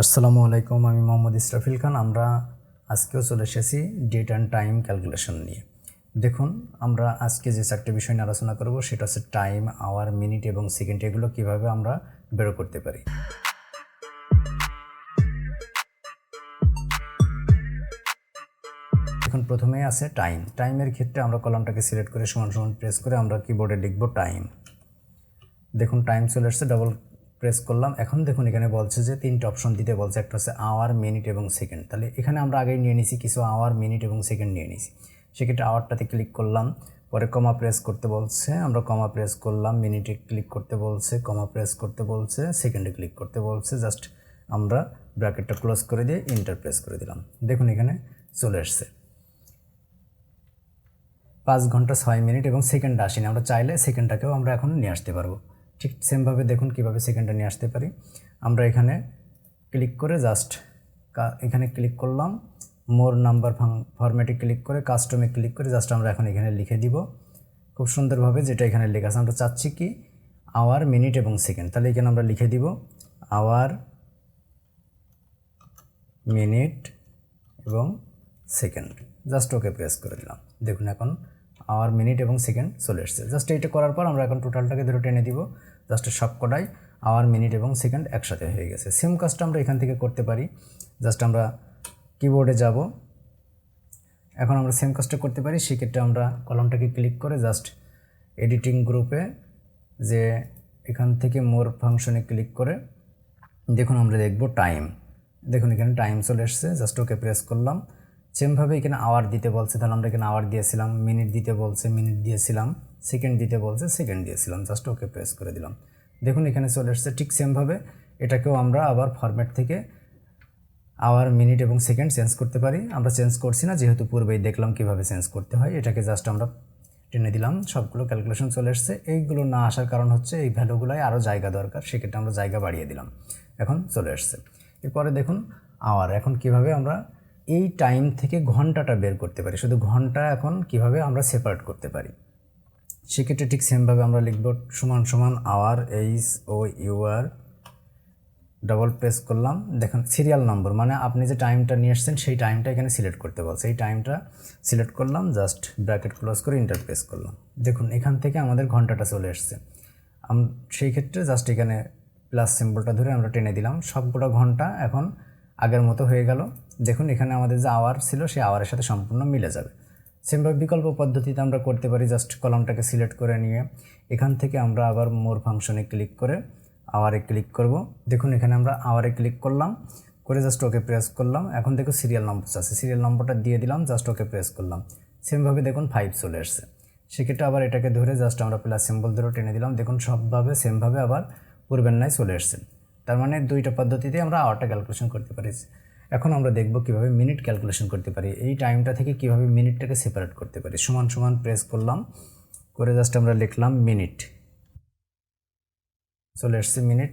আসসালামু আলাইকুম, আমি মোহাম্মদ ইসরাফিল খান। আমরা আজকেও চলে এসেছি ডেট অ্যান্ড টাইম ক্যালকুলেশন নিয়ে। দেখুন, আমরা আজকে যে চারটে বিষয় নিয়ে আলোচনা করব সেটা হচ্ছে টাইম, আওয়ার, মিনিট এবং সেকেন্ড। এগুলো কীভাবে আমরা বের করতে পারি। এখন প্রথমেই আছে টাইম। টাইমের ক্ষেত্রে আমরা কলামটাকে সিলেক্ট করে সমান সমান প্রেস করে আমরা কিবোর্ডে লিখব টাইম। দেখুন টাইম চলে আসছে, ডবল প্রেস করলাম। এখন দেখুন এখানে বলছে যে তিনটে অপশন দিতে বলছে, একটা হচ্ছে আওয়ার, মিনিট এবং সেকেন্ড। তাহলে এখানে আমরা আগেই নিয়ে নিছি কিছু আওয়ার, মিনিট এবং সেকেন্ড নিয়ে নিছি। সেক্ষেত্রে আওয়ারটাতে ক্লিক করলাম, পরে কমা প্রেস করতে বলছে, আমরা কমা প্রেস করলাম। মিনিটে ক্লিক করতে বলছে, কমা প্রেস করতে বলছে। সেকেন্ডে ক্লিক করতে বলছে, জাস্ট আমরা ব্র্যাকেটটা ক্লোজ করে দিয়ে এন্টার প্রেস করে দিলাম। দেখুন এখানে চলে আসছে 5 ঘন্টা 6 মিনিট এবং সেকেন্ড আসেনি। আমরা চাইলে সেকেন্ডটাকেও আমরা এখন নিয়ে আসতে পারবো। ঠিক সেমভাবে দেখুন কীভাবে সেকেন্ডটা নিয়ে আসতে পারি। আমরা এখানে ক্লিক করে জাস্ট এখানে ক্লিক করলাম, মোর নাম্বার ফরম্যাটে ক্লিক করে কাস্টমে ক্লিক করে জাস্ট আমরা এখন এখানে লিখে দিব খুব সুন্দরভাবে, যেটা এখানে লেখা আছে। আমরা চাচ্ছি কি আওয়ার, মিনিট এবং সেকেন্ড। তাহলে এখানে আমরা লিখে দিব আওয়ার, মিনিট এবং সেকেন্ড। জাস্ট ওকে প্রেস করে দিলাম। দেখুন এখন আওয়ার, মিনিট এবং সেকেন্ড চলে এসছে। জাস্ট এইটা করার পর আমরা এখন টোটালটাকে ধরে টেনে দিব। জাস্ট সবকটাই আওয়ার, মিনিট এবং সেকেন্ড একসাথে হয়ে গেছে। সেম কাজটা আমরা এখান থেকে করতে পারি। জাস্ট আমরা কিবোর্ডে যাব, এখন আমরা সেম কাজটা করতে পারি। সেক্ষেত্রে আমরা কলমটাকে ক্লিক করে জাস্ট এডিটিং গ্রুপে যে এখান থেকে মোর ফাংশনে ক্লিক করে দেখুন আমরা দেখব টাইম। দেখুন এখানে টাইম চলে এসছে, জাস্ট ওকে প্রেস করলাম। সেমভাবে এখানে আওয়ার দিতে বলছে, তাহলে আমরা এখানে আওয়ার দিয়েছিলাম। মিনিট দিতে বলছে, মিনিট দিয়েছিলাম। সেকেন্ড দিতে বলছে, সেকেন্ড দিয়েছিলাম। জাস্ট ওকে প্রেস করে দিলাম। দেখুন এখানে চলে এসছে। ঠিক সেমভাবে এটাকেও আমরা আবার ফরম্যাট থেকে আওয়ার, মিনিট এবং সেকেন্ড চেঞ্জ করতে পারি। আমরা চেঞ্জ করছি না, যেহেতু পূর্বেই দেখলাম কীভাবে চেঞ্জ করতে হয়। এটাকে জাস্ট আমরা টেনে দিলাম, সবগুলো ক্যালকুলেশন চলে এসছে। এইগুলো না আসার কারণ হচ্ছে এই ভ্যালুগুলোয় আরও জায়গা দরকার, সেক্ষেত্রে আমরা জায়গা বাড়িয়ে দিলাম। এখন চলে এসছে। এরপরে দেখুন আওয়ার। এখন কিভাবে আমরা এই টাইম থেকে ঘন্টাটা বের করতে পারি, শুধু ঘন্টা এখন কিভাবে আমরা সেপারেট করতে পারি। সেক্ষেত্রে ঠিক সেমভাবে আমরা লিখব সমান সমান আওয়ার, HOUR, ডবল প্রেস করলাম। দেখুন সিরিয়াল নম্বর, মানে আপনি যে টাইমটা নিয়ে এসছেন সেই টাইমটা এখানে সিলেক্ট করতে বলছে। এই টাইমটা সিলেক্ট করলাম, জাস্ট ব্র্যাকেট ক্লোজ করে এন্টার প্রেস করলাম। দেখুন এখান থেকে আমাদের ঘন্টাটা চলে এসছে। সেই ক্ষেত্রে জাস্ট এখানে প্লাস সিম্বলটা ধরে আমরা টেনে দিলাম। সবগুলো ঘন্টা এখন আগের মতো হয়ে গেল। দেখুন এখানে আমাদের যে আওয়ার ছিল সেই আওয়ারের সাথে সম্পূর্ণ মিলে যাবে। সেমভাবে বিকল্প পদ্ধতিতে আমরা করতে পারি। জাস্ট কলামটাকে সিলেক্ট করে নিয়ে এখান থেকে আমরা আবার মোর ফাংশনে ক্লিক করে আওয়ারে ক্লিক করব। দেখুন এখানে আমরা আওয়ারে ক্লিক করলাম, করে জাস্ট ওকে প্রেস করলাম। এখন দেখো সিরিয়াল নম্বর আছে, সিরিয়াল নম্বরটা দিয়ে দিলাম, জাস্ট ওকে প্রেস করলাম। সেমভাবে দেখুন 5 চলে আসছে। সেক্ষেত্রে আবার এটাকে ধরে জাস্ট আমরা প্লাস সিম্বল ধরে টেনে দিলাম। দেখুন সবভাবে সেমভাবে আবার পূর্বের ন্যায় চলে আসছে। তার মানে দুইটা পদ্ধতিতে আমরা আওয়ারটা ক্যালকুলেশন করতে পারি। এখন আমরা দেখব কিভাবে মিনিট ক্যালকুলেশন করতে পারি। এই টাইমটা থেকে কিভাবে মিনিটটাকে সেপারেট করতে পারি। সমান সমান প্রেস করলাম, করে জাস্ট আমরা লিখলাম মিনিট। চলে আসছে মিনিট,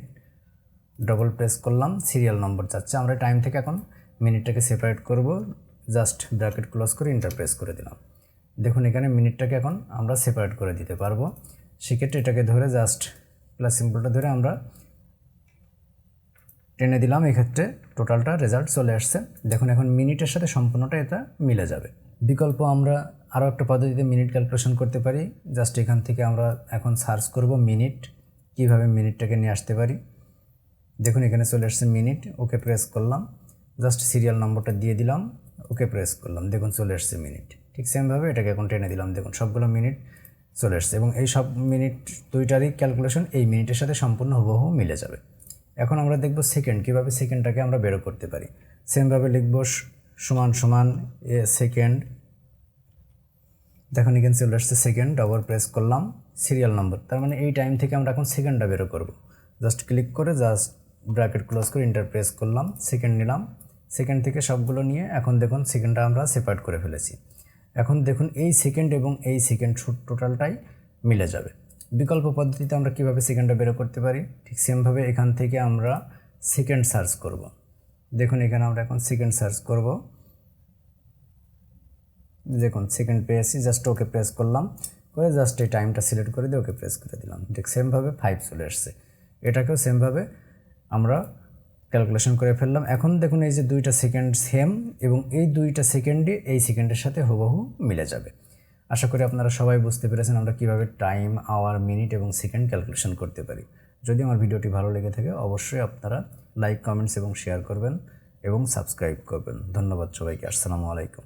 ডবল প্রেস করলাম। সিরিয়াল নম্বর যাচ্ছে, আমরা টাইম থেকে এখন মিনিটটাকে সেপারেট করব। জাস্ট ব্র্যাকেট ক্লোজ করে এন্টার প্রেস করে দিলাম। দেখুন এখানে মিনিটটাকে এখন আমরা সেপারেট করে দিতে পারবো। সেক্ষেত্রে এটাকে ধরে জাস্ট প্লাস সিম্বলটা ধরে আমরা টেনে দিলাম। এক্ষেত্রে টোটালটা রেজাল্ট চলে আসছে। দেখুন এখন মিনিটের সাথে সম্পূর্ণটা এটা মিলে যাবে। বিকল্প আমরা আরও একটা পদ্ধতিতে মিনিট ক্যালকুলেশন করতে পারি। জাস্ট এখান থেকে আমরা এখন সার্চ করব মিনিট, কীভাবে মিনিটটাকে নিয়ে আসতে পারি। দেখুন এখানে চলে আসছে মিনিট, ওকে প্রেস করলাম। জাস্ট সিরিয়াল নম্বরটা দিয়ে দিলাম, ওকে প্রেস করলাম। দেখুন চলে আসছে মিনিট। ঠিক সেমভাবে এটাকে এখন টেনে দিলাম। দেখুন সবগুলো মিনিট চলে আসছে এবং এই সব মিনিট দুইটারই ক্যালকুলেশন এই মিনিটের সাথে সম্পূর্ণ হুবহু মিলে যাবে। এখন আমরা দেখব সেকেন্ড, কীভাবে সেকেন্ডটাকে আমরা বেরো করতে পারি। সেমভাবে লিখব সমান সমান সেকেন্ড। দেখুন এখানে চলে আসছে সেকেন্ড, ডবল প্রেস করলাম। সিরিয়াল নম্বর, তার মানে এই টাইম থেকে আমরা এখন সেকেন্ডটা বেরো করব। জাস্ট ক্লিক করে জাস্ট ব্র্যাকেট ক্লোজ করে এন্টার প্রেস করলাম। সেকেন্ড নিলাম, সেকেন্ড থেকে সবগুলো নিয়ে এখন দেখুন সেকেন্ডটা আমরা সেপারেট করে ফেলেছি। এখন দেখুন এই সেকেন্ড এবং এই সেকেন্ড টোটালটাই মিলে যাবে। বিকল্প পদ্ধতিতে আমরা কিভাবে সেকেন্ডটা বেরো করতে পারি, ঠিক সেমভাবে এখান থেকে আমরা সেকেন্ড সার্চ করব। দেখুন এখানে আমরা এখন সেকেন্ড সার্চ করব। দেখুন সেকেন্ড পেয়েছি, জাস্ট ওকে প্রেস করলাম, করে জাস্ট এই টাইমটা সিলেক্ট করে দিয়ে ওকে প্রেস করে দিলাম। ঠিক সেমভাবে 5 চলে আসছে। এটাকেও সেমভাবে আমরা ক্যালকুলেশন করে ফেললাম। এখন দেখুন এই যে 2টা সেকেন্ড সেম এবং এই 2টা সেকেন্ডই এই সেকেন্ডের সাথে হুবহু মিলে যাবে। আশা করি আপনারা সবাই বুঝতে পেরেছেন আমরা কীভাবে টাইম, আওয়ার, মিনিট এবং সেকেন্ড ক্যালকুলেশন করতে পারি। যদি আমার ভিডিওটি ভালো লেগে থাকে অবশ্যই আপনারা লাইক, কমেন্টস এবং শেয়ার করবেন এবং সাবস্ক্রাইব করবেন। ধন্যবাদ সবাইকে। আসসালামু আলাইকুম।